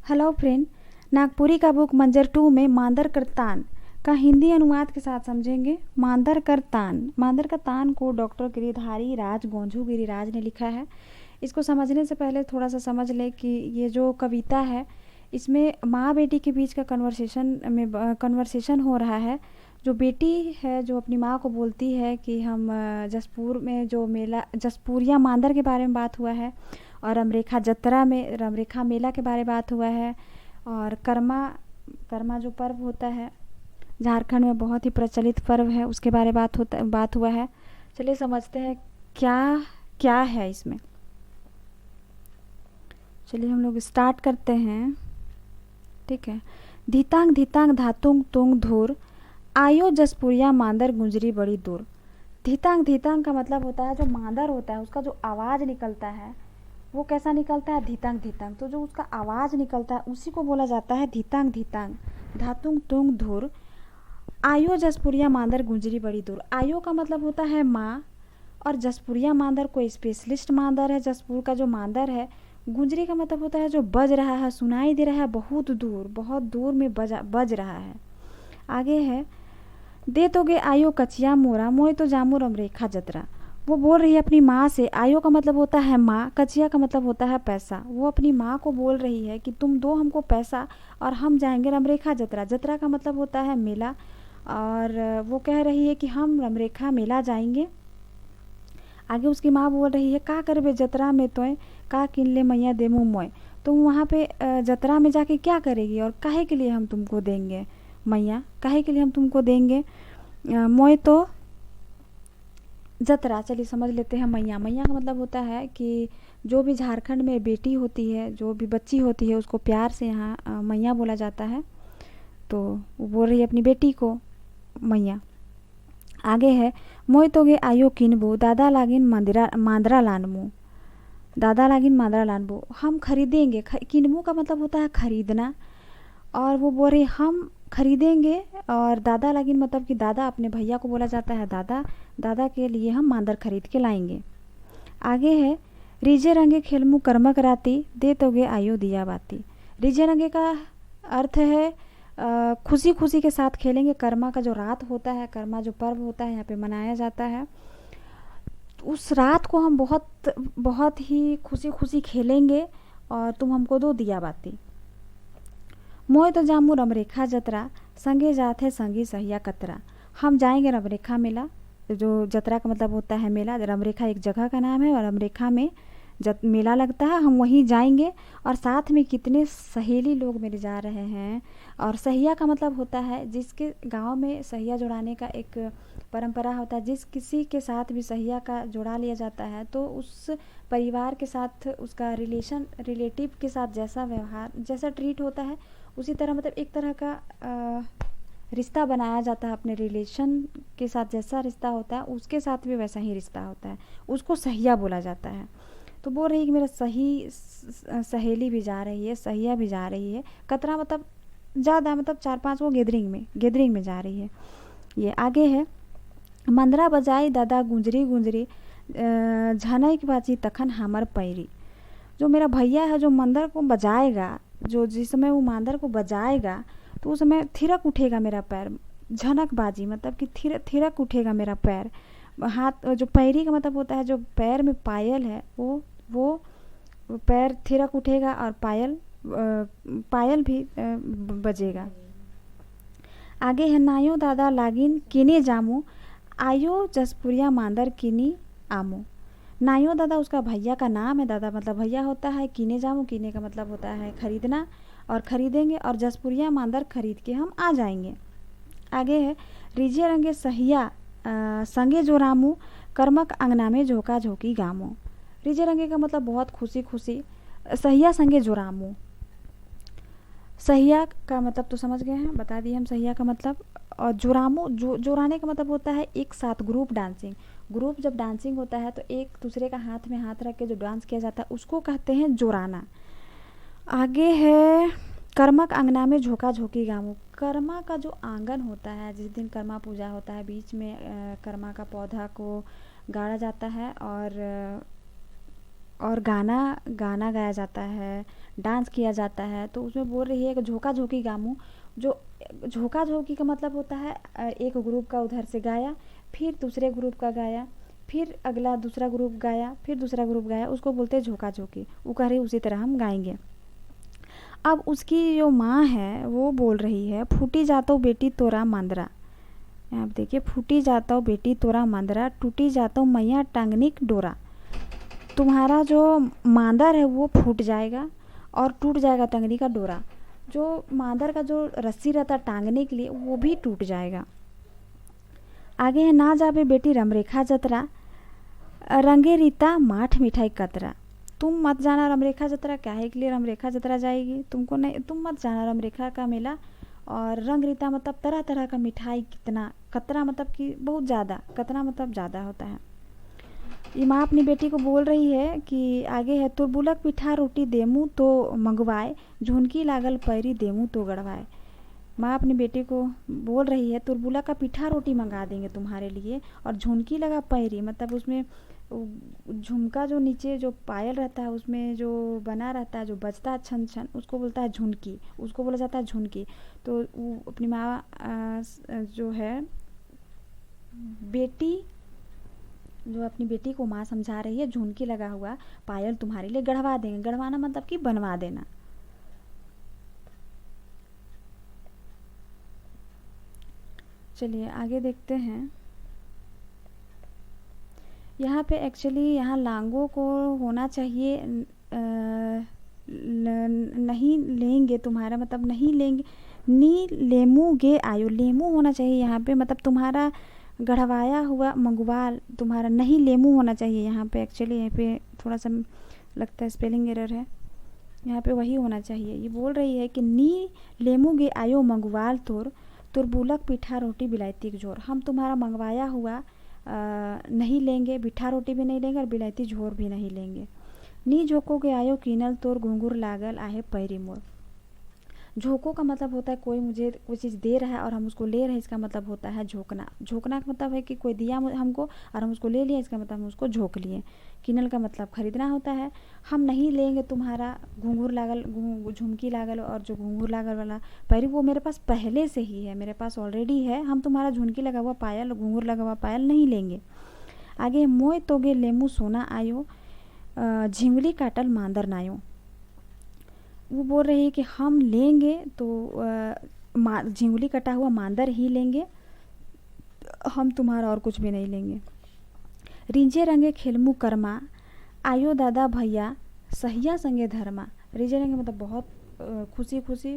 Hello friend. Nagpuri का book मंजर 2 में मांदर कर तान का हिंदी अनुवाद के साथ समझेंगे। मांदर कर तान। मांदर का तान को डॉक्टर गिरिधारी राज गोंझू गिरिराज ने लिखा है। इसको समझने से पहले थोड़ा सा समझ ले कि ये जो कविता है इसमें माँ बेटी के बीच का कन्वर्सेशन हो रहा है। जो बेटी है जो अपनी माँ को बोलती है कि हम जसपुर में जो मेला जसपुरिया मांदर के बारे में बात हुआ है, और रमरेखा जत्रा में रमरेखा मेला के बारे में बात हुआ है, और कर्मा कर्मा जो पर्व होता है झारखंड में बहुत ही प्रचलित पर्व है उसके बारे में बात हुआ है। चलिए समझते हैं क्या क्या है इसमें। चलिए हम लोग स्टार्ट करते हैं। ठीक है। धीतांग धीतांग धातुंग तुंग धूर आयो जसपुरिया मांदर गुंजरी बड़ी दूर। धीतांग धीतांग का मतलब होता है जो मांदर होता है उसका जो आवाज़ निकलता है वो कैसा निकलता है, धीतांग धीतांग। तो जो उसका आवाज़ निकलता है उसी को बोला जाता है धीतांग धीतांग धातुंग तुंग धूर आयो जसपुरिया मांदर गुंजरी बड़ी दूर। आयो का मतलब होता है माँ, और जसपुरिया मांदर कोई स्पेशलिस्ट मांदर है। जसपुर का जो मांदर है, गुंजरी का मतलब होता है जो बज रहा है, सुनाई दे रहा है, बहुत दूर में बज रहा है। आगे है दे तो गे आयो कचिया मोरा मोय तो जामो रमरेखा जतरा। वो बोल रही है अपनी माँ से। आयो का मतलब होता है माँ, कचिया का मतलब होता है पैसा। वो अपनी माँ को बोल रही है कि तुम दो हमको पैसा और हम जाएंगे रमरेखा जतरा। जतरा का मतलब होता है मेला, और वो कह रही है कि हम रमरेखा मेला जाएंगे। आगे उसकी माँ बोल रही है का करबे जतरा में तोय का किन ले मैया देमू मोय। तुम वहाँ पे जतरा में जाके क्या करेगी और काहे के लिए हम तुमको देंगे मैया, काहे के लिए हम तुमको देंगे। मोय तो जतरा। चलिए समझ लेते हैं मैया। मैया का मतलब होता है कि जो भी झारखंड में बेटी होती है, जो भी बच्ची होती है, उसको प्यार से यहाँ मैया बोला जाता है। तो वो बोल रही है अपनी बेटी को मैया। आगे है मोय तो गे आयो किनबो दादा लागिन मांदरा लानमो। दादा लागिन मांदरा लानबो हम खरीदेंगे। किनबो का मतलब होता है खरीदना, और वो बोल रही हम खरीदेंगे। और दादा लागिन मतलब कि दादा, अपने भैया को बोला जाता है दादा। दादा के लिए हम मांदर खरीद के लाएंगे। आगे है रिजे रंगे खेलमू कर्मक राती दे तोगे आयो दिया बाती। रिजे रंगे का अर्थ है खुशी खुशी के साथ खेलेंगे। कर्मा का जो रात होता है, कर्मा जो पर्व होता है यहाँ पे मनाया जाता है, उस रात को हम बहुत बहुत ही खुशी खुशी खेलेंगे और तुम हमको दो दिया बाती। मोय तो जामू रमरेखा जतरा संगे जात है संगी सहिया कतरा। हम जाएंगे रमरेखा मेला। जो जतरा का मतलब होता है मेला। रमरेखा एक जगह का नाम है और रमरेखा में मेला लगता है, हम वहीं जाएंगे। और साथ में कितने सहेली लोग मेरे जा रहे हैं। और सहिया का मतलब होता है जिसके गांव में सहिया जुड़ाने का एक परंपरा होता है। जिस किसी के साथ भी सहिया का जुड़ा लिया जाता है तो उस परिवार के साथ उसका रिलेटिव के साथ जैसा व्यवहार, जैसा ट्रीट होता है, उसी तरह मतलब एक तरह का रिश्ता बनाया जाता है। अपने रिलेशन के साथ जैसा रिश्ता होता है उसके साथ भी वैसा ही रिश्ता होता है, उसको सहिया बोला जाता है। तो बोल रही है कि मेरा सहेली भी जा रही है, सहिया भी जा रही है। कतरा मतलब ज़्यादा, मतलब 4-5 वो गैदरिंग में जा रही है। ये आगे है मंदरा बजाई दादा गुंजरी गुंजरी झनक बाजी तखन हमर पैरी। जो मेरा भैया है जो मंदर को बजाएगा, जो जिस समय वो मांदर को बजाएगा तो उस समय थिरक उठेगा मेरा पैर। झनक बाजी मतलब कि थिरक उठेगा मेरा पैर। हाथ जो पैरी का मतलब होता है जो पैर में पायल है वो पैर थिरक उठेगा और पायल भी बजेगा। आगे है नायो दादा लागिन किने जामू आयो जसपुरिया मांदर किनी आमो। नायो दादा उसका भैया का नाम है। दादा मतलब भैया होता है। किने जामू, किने का मतलब होता है खरीदना, और खरीदेंगे। और जसपुरिया मांदर खरीद के हम आ जाएंगे। आगे है रिजे रंगे सहिया संगे जो रामू कर्मक अंगना में झोंका झोंकी गामो। रिजे रंगे का मतलब बहुत खुशी खुशी, सहिया संगे जो रामू। सहिया का मतलब तो समझ गए हैं, बता दिए हम सहिया का मतलब। और जोरामो जोराने का मतलब होता है एक साथ ग्रुप डांसिंग। ग्रुप जब डांसिंग होता है तो एक दूसरे का हाथ में हाथ रख के जो डांस किया जाता है उसको कहते हैं जोराना। आगे है कर्मक अंगना में झोंका झोंकी गामू। कर्मा का जो आंगन होता है, जिस दिन कर्मा पूजा होता है, बीच में कर्मा का पौधा को गाड़ा जाता है और गाना गाना गाया जाता है, डांस किया जाता है। तो उसमें बोल रही है कि झोंका झोंकी गामू। जो झोंका झोंकी का मतलब होता है एक ग्रुप का उधर से गाया, फिर दूसरे ग्रुप का गाया, फिर अगला दूसरा ग्रुप गाया, फिर दूसरा ग्रुप गाया, उसको बोलते हैं झोंका झोंकी। वो कह रही उसी तरह हम गाएंगे। अब उसकी जो माँ है वो बोल रही है, फूटी जातो बेटी तोरा मांदरा। यहाँ पे देखिए, फूटी जाता हूँ बेटी तोरा मांदरा, टूटी जाता हूँ मैया टांगनिक डोरा। तुम्हारा जो मांदर है वो फूट जाएगा और टूट जाएगा टंगनी का डोरा। जो मांदर का जो रस्सी रहता है टांगने के लिए वो भी टूट जाएगा। आगे है, ना जाबे बेटी रमरेखा जतरा, रंगे रीता माठ मिठाई कतरा। तुम मत जाना रमरेखा जतरा। क्या है के लिए रमरेखा जतरा जाएगी? तुमको नहीं, तुम मत जाना रमरेखा का मेला। और रंग रीता मतलब तरह तरह का मिठाई, कितना, कतरा मतलब कि बहुत ज़्यादा, कतना मतलब ज़्यादा होता है। ये माँ अपनी बेटी को बोल रही है कि आगे है, तुरबुलक पिठा रोटी देमू तो मंगवाए, झुनकी लागल पैरी देमू तो गड़वाए। माँ अपनी बेटी को बोल रही है तुरबुला का पिठा रोटी मंगा देंगे तुम्हारे लिए, और झुनकी लगा पैरी मतलब उसमें झुमका जो नीचे जो पायल रहता है उसमें जो बना रहता है, जो बजता है छन छन, उसको बोलता है झुनकी, उसको बोला जाता है झुनकी। तो वो अपनी माँ जो है बेटी, जो अपनी बेटी को माँ समझा रही है, झुनकी लगा हुआ पायल तुम्हारे लिए गढ़वा देंगे। गढ़वाना मतलब कि बनवा देना। चलिए आगे देखते हैं। यहाँ पे एक्चुअली यहाँ लांगों को होना चाहिए नहीं लेंगे तुम्हारा, मतलब नहीं लेंगे, नी लेमू गे आयो, लेमू होना चाहिए यहाँ पे, मतलब तुम्हारा गढ़वाया हुआ मंगवाल, तुम्हारा नहीं लेमू होना चाहिए यहाँ पे। एक्चुअली यहाँ पे थोड़ा सा लगता है स्पेलिंग एरर है, यहाँ पे वही होना चाहिए। ये बोल रही है कि नी लेमू गे आयो मंगवाल तोर, तुरबुलक पिठा रोटी बिलायती जोर। हम तुम्हारा मंगवाया हुआ नहीं लेंगे, पिठा रोटी भी नहीं लेंगे और बिलायती झोर भी नहीं लेंगे। नी झोंको के आयो कीनल तोर घुंघुर लागल आहे पैरी मोर। झोंको का मतलब होता है कोई मुझे कोई चीज़ दे रहा है और हम उसको ले रहे हैं, इसका मतलब होता है झोंकना। झोंकना का मतलब है कि कोई दिया हमको और हम उसको ले लिए, इसका मतलब हम उसको झोंक लिए। किनल का मतलब खरीदना होता है। हम नहीं लेंगे तुम्हारा घुंघुर लागल, झुमकी लागल और जो घुंघुर लागल वाला पैरी, वो मेरे पास पहले से ही है, मेरे पास ऑलरेडी है। हम तुम्हारा झुमकी लगा हुआ पायल, घुंघुर लगा हुआ पायल नहीं लेंगे। आगे, मोय तोगे लेमू सोना आयो, झिंगली काटल मांदर नायो। वो बोल रही है कि हम लेंगे तो झिंगुली कटा हुआ मांदर ही लेंगे, हम तुम्हारा और कुछ भी नहीं लेंगे। रिंजे रंगे खेलमू कर्मा, आयो दादा भैया सहिया संगे धर्मा। रिंजे रंगे मतलब बहुत खुशी खुशी,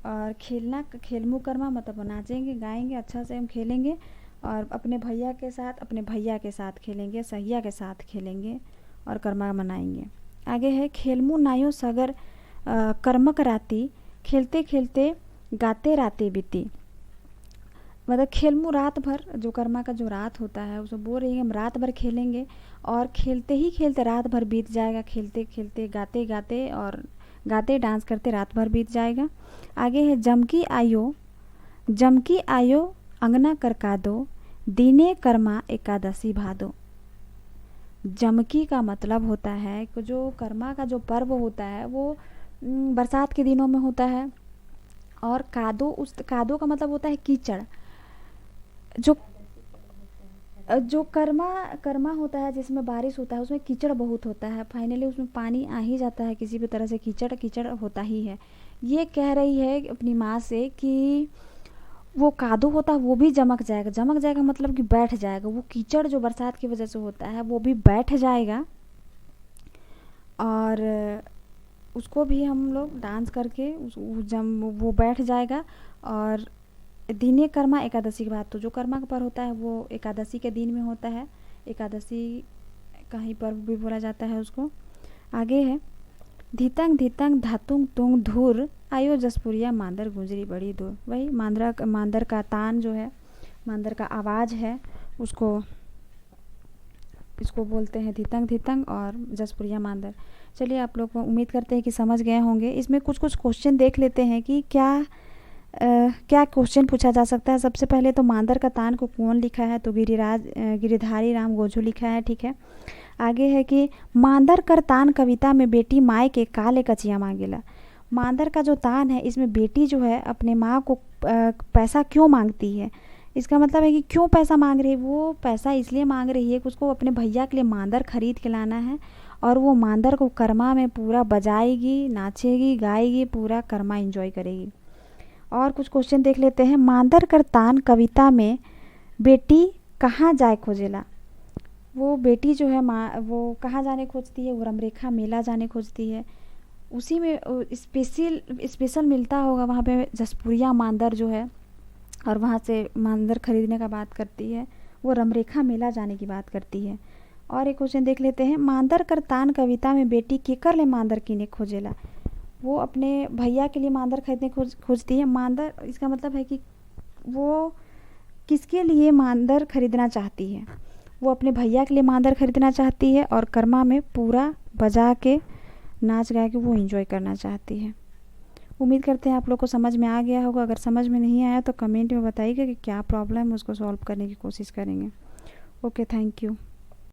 और खेलना, खेलमू कर्मा मतलब नाचेंगे गाएंगे, अच्छा से हम खेलेंगे और अपने भैया के साथ, अपने भैया के साथ खेलेंगे, सहिया के साथ खेलेंगे और कर्मा मनाएंगे। आगे है, खेलमू नायो सगर कर्मक राती, खेलते खेलते गाते रातें बीती। मतलब खेलमू रात भर, जो कर्मा का जो रात होता है उसे बोल रही है हम रात भर खेलेंगे और खेलते ही खेलते रात भर बीत जाएगा, खेलते खेलते गाते गाते और गाते डांस करते रात भर बीत जाएगा। आगे है, जमकी आयो अंगना करका दो, दीने कर्मा एकादशी भादो। जमकी का मतलब होता है कि जो कर्मा का जो पर्व होता है वो बरसात के दिनों में होता है। और कादो, उस कादो का मतलब होता है कीचड़। जो जो कर्मा होता है जिसमें बारिश होता है उसमें कीचड़ बहुत होता है, फाइनली उसमें पानी आ ही जाता है, किसी भी तरह से कीचड़ कीचड़ होता ही है। ये कह रही है अपनी माँ से कि वो कादो होता है वो भी जमक जाएगा। जमक जाएगा मतलब कि बैठ जाएगा, वो कीचड़ जो बरसात की वजह से होता है वो भी बैठ जाएगा और उसको भी हम लोग डांस करके वो बैठ जाएगा। और दिने कर्मा एकादशी के बाद, तो जो कर्मा का पर्व होता है वो एकादशी के दिन में होता है, एकादशी का ही पर्व भी बोला जाता है उसको। आगे है, धितंग धितंग धातुंग तुंग धूर, आयो जसपुरिया मांदर गुजरी बड़ी दूर। वही मांदर का तान जो है, मांदर का आवाज़ है, इसको बोलते हैं धितंग धितंग और जसपुरिया मांदर। चलिए आप लोग को उम्मीद करते हैं कि समझ गए होंगे। इसमें कुछ क्वेश्चन देख लेते हैं कि क्या क्वेश्चन पूछा जा सकता है। सबसे पहले तो मांदर का तान को कौन लिखा है, तो गिरिधारी राम गोझू लिखा है, ठीक है। आगे है कि मांदर कर तान कविता में बेटी माए के काले कचिया मांगेला। मांदर का जो तान है इसमें बेटी जो है अपने माँ को पैसा क्यों मांगती है। इसका मतलब है कि क्यों पैसा मांग रही है, वो पैसा इसलिए मांग रही है कि उसको अपने भैया के लिए मांदर खरीद के लाना है और वो मांदर को कर्मा में पूरा बजाएगी, नाचेगी, गाएगी, पूरा कर्मा एंजॉय करेगी। और कुछ क्वेश्चन देख लेते हैं। मांदर कर तान कविता में बेटी कहाँ जाए खोजेला। वो बेटी जो है वो कहाँ जाने खोजती है, वो रमरेखा मेला जाने खोजती है। उसी में स्पेशल मिलता होगा वहाँ पे जसपुरिया मांदर जो है, और वहाँ से मांदर खरीदने का बात करती है, वो रमरेखा मेला जाने की बात करती है। और एक क्वेश्चन देख लेते हैं। मांदर कर तान कविता में बेटी केकर ले मांदर किने खोजेला। वो अपने भैया के लिए मांदर खरीदने खोजती है। मांदर इसका मतलब है कि वो किसके लिए मांदर खरीदना चाहती है। वो अपने भैया के लिए मांदर खरीदना चाहती है और कर्मा में पूरा बजा के नाच गा के वो एंजॉय करना चाहती है। उम्मीद करते हैं आप लोग को समझ में आ गया होगा। अगर समझ में नहीं आया तो कमेंट में बताइएगा कि क्या प्रॉब्लम है, उसको सॉल्व करने की कोशिश करेंगे। Okay, thank you.